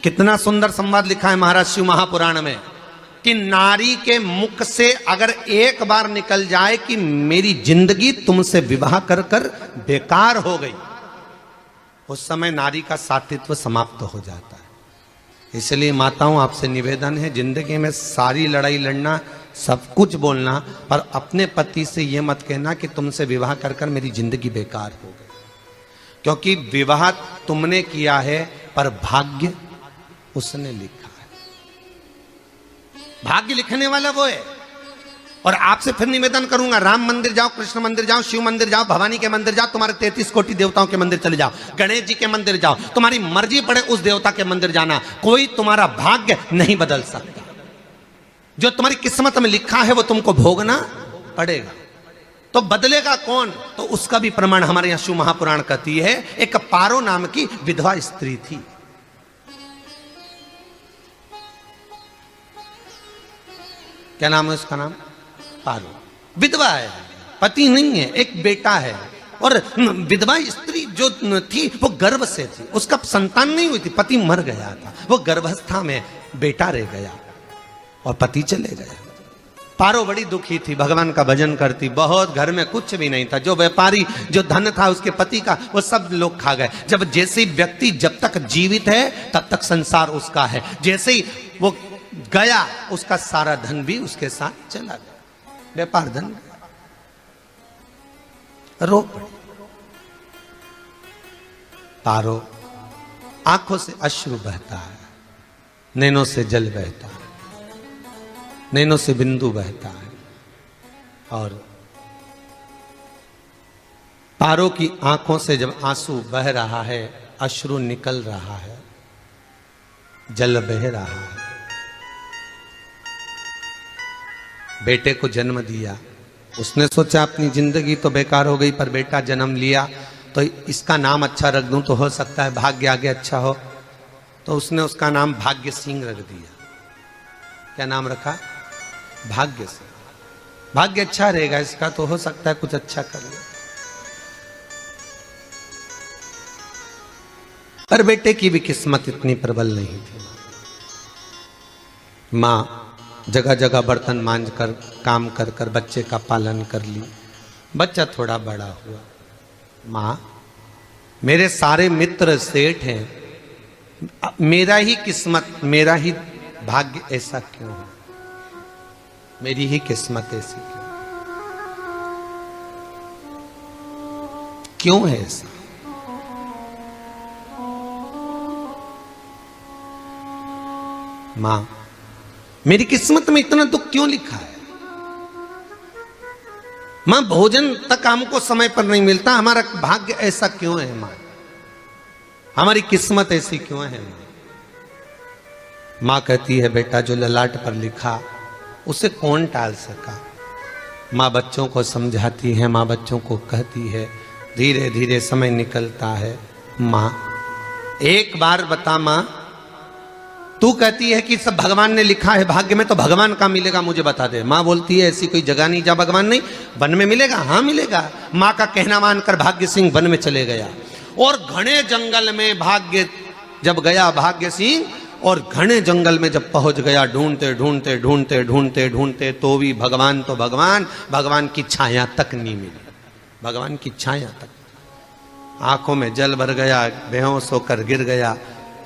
कितना सुंदर संवाद लिखा है महाराज शिव महापुराण में कि नारी के मुख से अगर एक बार निकल जाए कि मेरी जिंदगी तुमसे विवाह कर कर बेकार हो गई, उस समय नारी का सातित्व समाप्त हो जाता है। इसलिए माताओं आपसे निवेदन है, जिंदगी में सारी लड़ाई लड़ना, सब कुछ बोलना, पर अपने पति से यह मत कहना कि तुमसे विवाह कर कर मेरी जिंदगी बेकार हो गई, क्योंकि विवाह तुमने किया है पर भाग्य उसने लिखा है। भाग्य लिखने वाला वो है। और आपसे फिर निवेदन करूंगा, राम मंदिर जाओ, कृष्ण मंदिर जाओ, शिव मंदिर जाओ, भवानी के मंदिर जाओ, तुम्हारे 33 कोटि देवताओं के मंदिर चले जाओ, गणेश जी के मंदिर जाओ, तुम्हारी मर्जी पड़े उस देवता के मंदिर जाना, कोई तुम्हारा भाग्य नहीं बदल सकता। जो तुम्हारी किस्मत में लिखा है वो तुमको भोगना पड़ेगा। तो बदलेगा कौन? तो उसका भी प्रमाण हमारे यहां शिव महापुराण कहती है। एक पारो नाम की विधवा स्त्री थी। क्या नाम है उसका? नाम पारो। विधवा है, पति नहीं है, एक बेटा है। और विधवा स्त्री जो थी वो गर्भ से थी, उसका संतान नहीं हुई थी, पति मर गया था, वो गर्भावस्था में बेटा रह गया और पति चले गया। पारो बड़ी दुखी थी, भगवान का भजन करती बहुत, घर में कुछ भी नहीं था, जो व्यापारी जो धन था उसके पति का वो सब लोग खा गए। जब जैसे व्यक्ति जब तक जीवित है तब तक संसार उसका है, जैसे ही वो गया उसका सारा धन भी उसके साथ चला गया, व्यापार धन गया। रो पड़ी पारो, आंखों से अश्रु बहता है, नैनों से जल बहता है, नैनों से बिंदु बहता है। और पारो की आंखों से जब आंसू बह रहा है, अश्रु निकल रहा है, जल बह रहा है, बेटे को जन्म दिया, उसने सोचा अपनी जिंदगी तो बेकार हो गई, पर बेटा जन्म लिया तो इसका नाम अच्छा रख दूं तो हो सकता है भाग्य आगे अच्छा हो। तो उसने उसका नाम भाग्य सिंह रख दिया। क्या नाम रखा? भाग्य सिंह। भाग्य अच्छा रहेगा इसका, तो हो सकता है कुछ अच्छा कर ले। पर बेटे की भी किस्मत इतनी प्रबल नहीं थी। मां जगह जगह बर्तन मांज कर काम कर कर बच्चे का पालन कर ली। बच्चा थोड़ा बड़ा हुआ, मां मेरे सारे मित्र सेठ हैं, मेरा ही किस्मत, मेरा ही भाग्य ऐसा क्यों है, मेरी ही किस्मत ऐसी क्यों है ऐसा? मां मेरी किस्मत में इतना दुख क्यों लिखा है? मां भोजन तक हमको समय पर नहीं मिलता, हमारा भाग्य ऐसा क्यों है? मां हमारी किस्मत ऐसी क्यों है? मां कहती है बेटा जो ललाट पर लिखा उसे कौन टाल सका। मां बच्चों को समझाती है, मां बच्चों को कहती है, धीरे धीरे समय निकलता है। मां एक बार बता, मां तू कहती है कि सब भगवान ने लिखा है भाग्य में, तो भगवान का मिलेगा मुझे बता दे। मां बोलती है ऐसी कोई जगह नहीं जहां भगवान नहीं, वन में मिलेगा। हाँ मिलेगा। मां का कहना मानकर भाग्य सिंह वन में चले गया और घने जंगल में भाग्य जब गया, भाग्य सिंह और घने जंगल में जब पहुंच गया, ढूंढते ढूंढते ढूंढते ढूंढते ढूंढते तो भी भगवान तो भगवान, भगवान की छाया तक नहीं मिली। भगवान की छाया तक, आंखों में जल भर गया, बेहोश होकर गिर गया।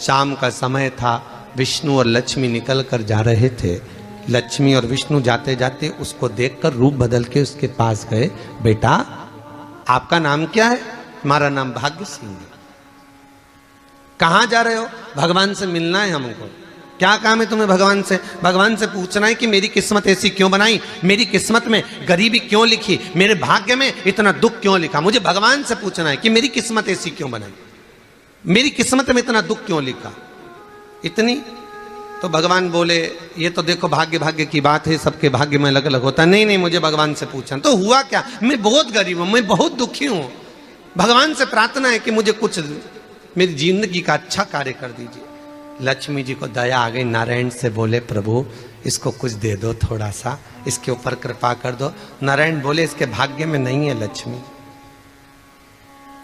शाम का समय था, विष्णु और लक्ष्मी निकल कर जा रहे थे। लक्ष्मी और विष्णु जाते जाते उसको देखकर रूप बदल के उसके पास गए। बेटा आपका नाम क्या है? हमारा नाम भाग्य सिंह है। कहां जा रहे हो? भगवान से मिलना है हमको। क्या काम है तुम्हें भगवान से? भगवान से पूछना है कि मेरी किस्मत ऐसी क्यों बनाई, मेरी किस्मत में गरीबी क्यों लिखी, मेरे भाग्य में इतना दुख क्यों लिखा। मुझे भगवान से पूछना है कि मेरी किस्मत ऐसी क्यों बनाई, मेरी किस्मत में इतना दुख क्यों लिखा। इतनी तो भगवान बोले ये तो देखो भाग्य भाग्य की बात है, सबके भाग्य में अलग अलग होता है। नहीं नहीं, मुझे भगवान से पूछना। तो हुआ क्या? मैं बहुत गरीब हूं, मैं बहुत दुखी हूं, भगवान से प्रार्थना है कि मुझे कुछ मेरी जिंदगी का अच्छा कार्य कर दीजिए। लक्ष्मी जी को दया आ गई, नारायण से बोले प्रभु इसको कुछ दे दो, थोड़ा सा इसके ऊपर कृपा कर दो। नारायण बोले इसके भाग्य में नहीं है लक्ष्मी,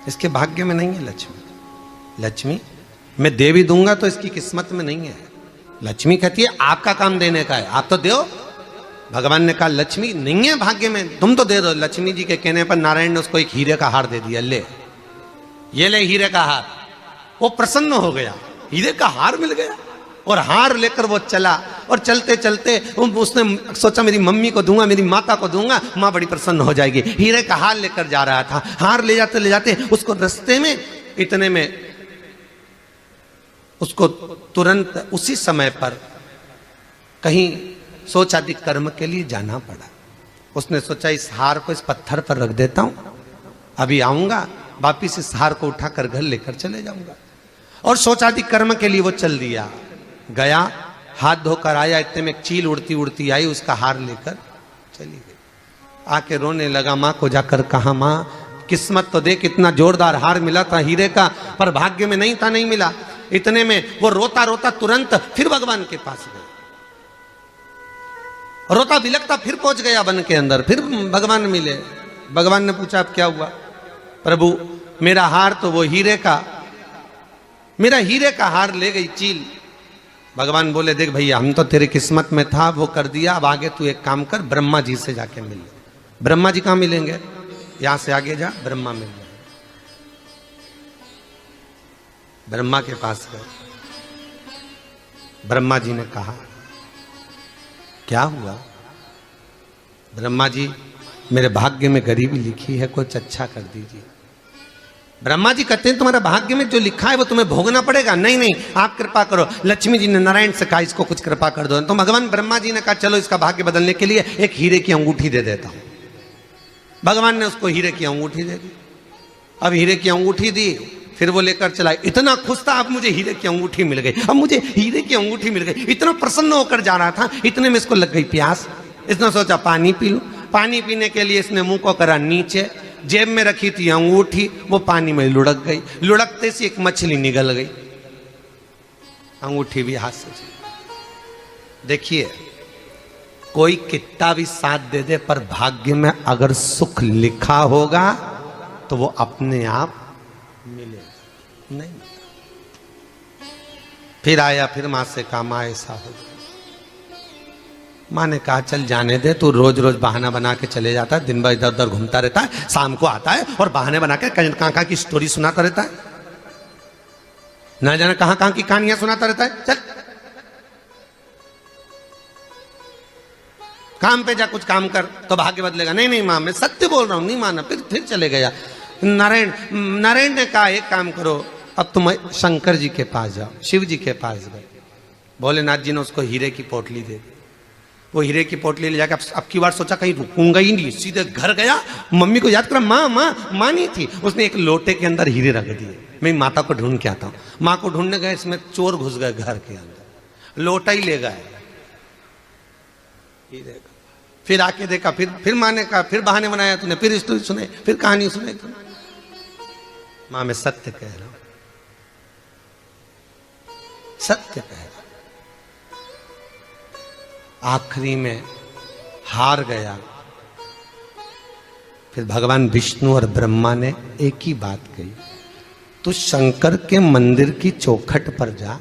इसके भाग्य में नहीं है लक्ष्मी। लक्ष्मी मैं दे भी दूंगा तो इसकी किस्मत में नहीं है। लक्ष्मी कहती है आपका काम देने का है, आप तो दो। भगवान ने कहा लक्ष्मी नहीं है भाग्य में, तुम तो दे दो। लक्ष्मी जी के कहने पर नारायण ने उसको एक हीरे का हार दे दिया, ले ये ले हीरे का हार। वो प्रसन्न हो गया, हीरे का हार मिल गया। और हार लेकर वो चला, और चलते चलते उसने सोचा मेरी मम्मी को दूंगा, मेरी माता को दूंगा, माँ बड़ी प्रसन्न हो जाएगी। हीरे का हार लेकर जा रहा था। हार ले जाते उसको रास्ते में इतने में उसको तुरंत उसी समय पर कहीं सोचादि कर्म के लिए जाना पड़ा। उसने सोचा इस हार को इस पत्थर पर रख देता हूं, अभी आऊंगा वापिस इस हार को उठाकर घर लेकर चले जाऊंगा। और सोचादि कर्म के लिए वो चल दिया। गया, हाथ धोकर आया, इतने में एक चील उड़ती उड़ती आई, उसका हार लेकर चली गई। आके रोने लगा, माँ को जाकर कहा माँ किस्मत तो देख, इतना जोरदार हार मिला था हीरे का, पर भाग्य में नहीं था, नहीं मिला। इतने में वो रोता रोता तुरंत फिर भगवान के पास गया, रोता बिलखता फिर पहुंच गया वन के अंदर। फिर भगवान मिले। भगवान ने पूछा अब क्या हुआ? प्रभु मेरा हार तो वो हीरे का, मेरा हीरे का हार ले गई चील। भगवान बोले देख भैया हम तो तेरी किस्मत में था, वो कर दिया, अब आगे तू एक काम कर, ब्रह्मा जी से जाके मिल। ब्रह्मा जी कहां मिलेंगे? यहां से आगे जा, ब्रह्मा मिल जाए। ब्रह्मा के पास गए। ब्रह्मा जी ने कहा क्या हुआ? ब्रह्मा जी मेरे भाग्य में गरीबी लिखी है, कुछ अच्छा कर दीजिए। ब्रह्मा जी कहते हैं तुम्हारा भाग्य में जो लिखा है वो तुम्हें भोगना पड़ेगा। नहीं नहीं आप कृपा करो। लक्ष्मी जी ने नारायण से कहा इसको कुछ कृपा कर दो। तो भगवान ब्रह्मा जी ने कहा चलो इसका भाग्य बदलने के लिए एक हीरे की अंगूठी दे देता हूं। भगवान ने उसको हीरे की अंगूठी दे दी। अब हीरे की अंगूठी दी, फिर वो लेकर चला। इतना खुश था, अब मुझे हीरे की अंगूठी मिल गई, अब मुझे हीरे की अंगूठी मिल गई। इतना प्रसन्न होकर जा रहा था, इतने में इसको लग गई प्यास। इसने सोचा पानी पी लूं। पानी पीने के लिए इसने मुंह को करा नीचे, जेब में रखी थी अंगूठी, वो पानी में लुढ़क गई। लुढ़कते से एक मछली निगल गई, अंगूठी भी हाथ से। देखिए कोई कितना भी साथ दे दे, पर भाग्य में अगर सुख लिखा होगा तो वो अपने आप मिलेगा, नहीं। फिर आया, फिर मां से कहा मां ऐसा हो गया। मां ने कहा चल जाने दे, तू रोज रोज बहाना बना के चले जाता है, दिन भर इधर उधर घूमता रहता है, शाम को आता है और बहाने बना के कहाँ की स्टोरी सुनाता रहता है, ना जाने कहाँ की कहानियां सुनाता रहता है। चल काम पे जा, कुछ काम कर तो भाग्य बदलेगा। नहीं नहीं मां मैं सत्य बोल रहा हूं, नहीं माना। फिर चले गया। नारायण ने कहा एक काम करो, अब तुम शंकर जी के पास जाओ। शिव जी के पास गए। भोलेनाथ जी ने उसको हीरे की पोटली दे दी। वो हीरे की पोटली ले जाकर अब की बार सोचा कहीं रुकूंगा ही नहीं, सीधे घर गया। मम्मी को याद करा, माँ नहीं थी। उसने एक लोटे के अंदर हीरे रख दिए। मैं माता को ढूंढ के आता हूँ। माँ को ढूंढने गए, इसमें चोर घुस गए घर के अंदर, लोटा ही ले गए। फिर आके देखा, फिर माँ ने कहा, फिर बहाने बनाया तूने, फिर स्टोरी सुने, फिर कहानी सुने तूने। माँ मैं सत्य कह रहा हूं, सत्य कह रहा हूं। आखिरी में हार गया। फिर भगवान विष्णु और ब्रह्मा ने एक ही बात कही, तू शंकर के मंदिर की चौखट पर जा।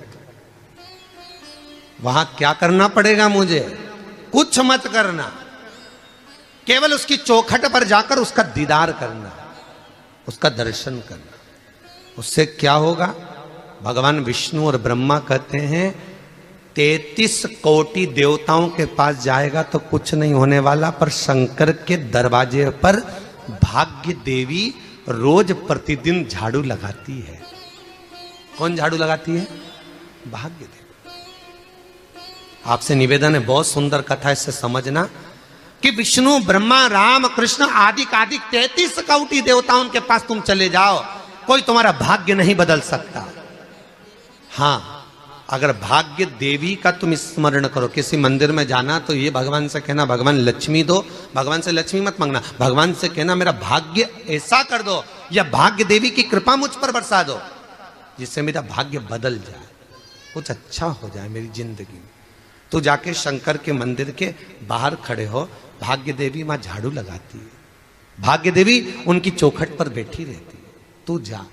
वहां क्या करना पड़ेगा मुझे? कुछ मत करना, केवल उसकी चौखट पर जाकर उसका दीदार करना, उसका दर्शन करना। उससे क्या होगा? भगवान विष्णु और ब्रह्मा कहते हैं 33 कोटि देवताओं के पास जाएगा तो कुछ नहीं होने वाला, पर शंकर के दरवाजे पर भाग्य देवी रोज प्रतिदिन झाड़ू लगाती है। कौन झाड़ू लगाती है? भाग्य देवी। आपसे निवेदन है, बहुत सुंदर कथा, इससे समझना कि विष्णु ब्रह्मा राम कृष्ण आदि 33 कोटि देवताओं के पास तुम चले जाओ, कोई तुम्हारा भाग्य नहीं बदल सकता। हां अगर भाग्य देवी का तुम स्मरण करो, किसी मंदिर में जाना तो ये भगवान से कहना भगवान लक्ष्मी दो। भगवान से लक्ष्मी मत मांगना, भगवान से कहना मेरा भाग्य ऐसा कर दो, या भाग्य देवी की कृपा मुझ पर बरसा दो जिससे मेरा भाग्य बदल जाए, कुछ अच्छा हो जाए मेरी जिंदगी में। तो जाके शंकर के मंदिर के बाहर खड़े हो, भाग्य देवी मां झाड़ू लगाती है, भाग्य देवी उनकी चौखट पर बैठी रहती है। तू जा,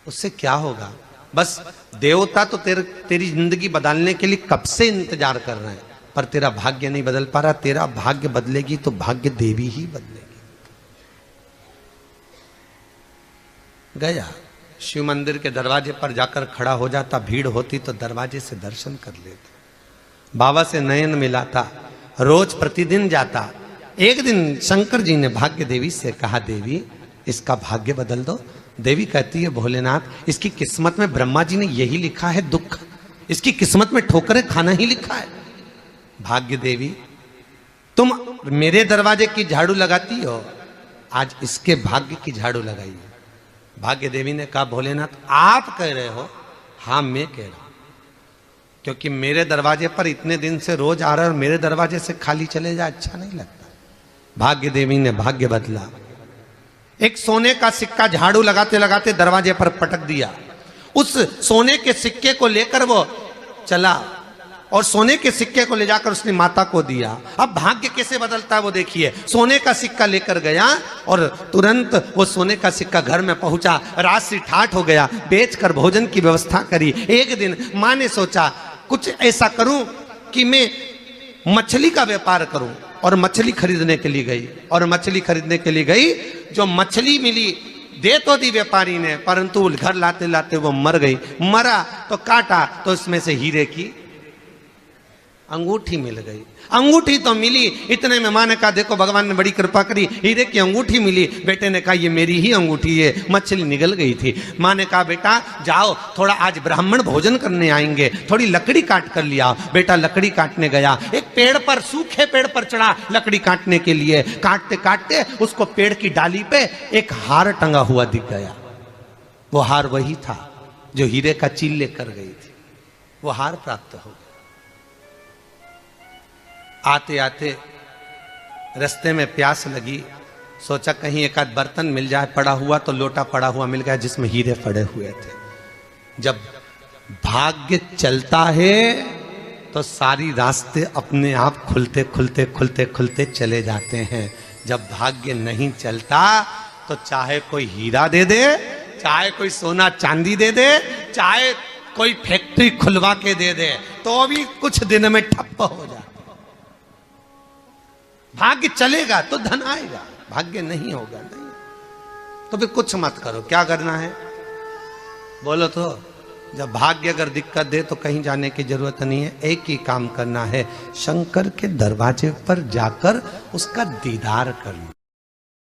उससे क्या होगा? बस देवता तो तेरी जिंदगी बदलने के लिए कब से इंतजार कर रहे हैं, पर तेरा भाग्य नहीं बदल पा रहा। तेरा भाग्य बदलेगी तो भाग्य देवी ही बदलेगी। गया शिव मंदिर के दरवाजे पर जाकर खड़ा हो जाता, भीड़ होती तो दरवाजे से दर्शन कर लेता। बाबा से नयन मिलाता, रोज प्रतिदिन जाता। एक दिन शंकर जी ने भाग्य देवी से कहा, देवी इसका भाग्य बदल दो। देवी कहती है, भोलेनाथ इसकी किस्मत में ब्रह्मा जी ने यही लिखा है दुख, इसकी किस्मत में ठोकरें खाना ही लिखा है। भाग्य देवी तुम मेरे दरवाजे की झाड़ू लगाती हो, आज इसके भाग्य की झाड़ू लगाइए। भाग्य देवी ने कहा, भोलेनाथ आप कह रहे हो? हाँ मैं कह रहा हूं, क्योंकि मेरे दरवाजे पर इतने दिन से रोज आ रहा है और मेरे दरवाजे से खाली चले जाए अच्छा नहीं लगता। भाग्य देवी ने भाग्य बदला। एक सोने का सिक्का झाड़ू लगाते लगाते दरवाजे पर पटक दिया। उस सोने के सिक्के को लेकर वो चला और सोने के सिक्के को ले जाकर उसने माता को दिया। अब भाग्य कैसे बदलता है वो देखिए। सोने का सिक्का लेकर गया और तुरंत वो सोने का सिक्का घर में पहुंचा। राशि ठाठ हो गया, बेचकर भोजन की व्यवस्था करी। एक दिन माँ ने सोचा कुछ ऐसा करूं कि मैं मछली का व्यापार करूं, और मछली खरीदने के लिए गई। और मछली खरीदने के लिए गई, जो मछली मिली दे तो दी व्यापारी ने, परंतु घर लाते लाते वो मर गई। मरा तो काटा तो इसमें से हीरे की अंगूठी मिल गई। अंगूठी तो मिली, इतने में माँ ने कहा, देखो भगवान ने बड़ी कृपा करी, हीरे की अंगूठी मिली। बेटे ने कहा, ये मेरी ही अंगूठी है। मछली निगल गई थी। माँ ने कहा, बेटा जाओ, थोड़ा आज ब्राह्मण भोजन करने आएंगे, थोड़ी लकड़ी काट कर लिया। बेटा लकड़ी काटने गया, एक पेड़ पर, सूखे पेड़ पर चढ़ा लकड़ी काटने के लिए। काटते काटते उसको पेड़ की डाली पे एक हार टंगा हुआ दिख गया। वो हार वही था जो हीरे का चील लेकर गई थी। वो हार प्राप्त हो गया। आते आते रास्ते में प्यास लगी, सोचा कहीं एक आध बर्तन मिल जाए। पड़ा हुआ तो लोटा पड़ा हुआ मिल गया जिसमें हीरे पड़े हुए थे। जब भाग्य चलता है तो सारी रास्ते अपने आप खुलते खुलते खुलते खुलते चले जाते हैं। जब भाग्य नहीं चलता तो चाहे कोई हीरा दे दे, चाहे कोई सोना चांदी दे दे, चाहे कोई फैक्ट्री खुलवा के दे दे, तो भी कुछ दिन में ठप्प हो जाए। भाग्य चलेगा तो धन आएगा, भाग्य नहीं होगा नहीं। तो फिर कुछ मत करो। क्या करना है बोलो तो? जब भाग्य अगर दिक्कत दे तो कहीं जाने की जरूरत नहीं है। एक ही काम करना है, शंकर के दरवाजे पर जाकर उसका दीदार करना।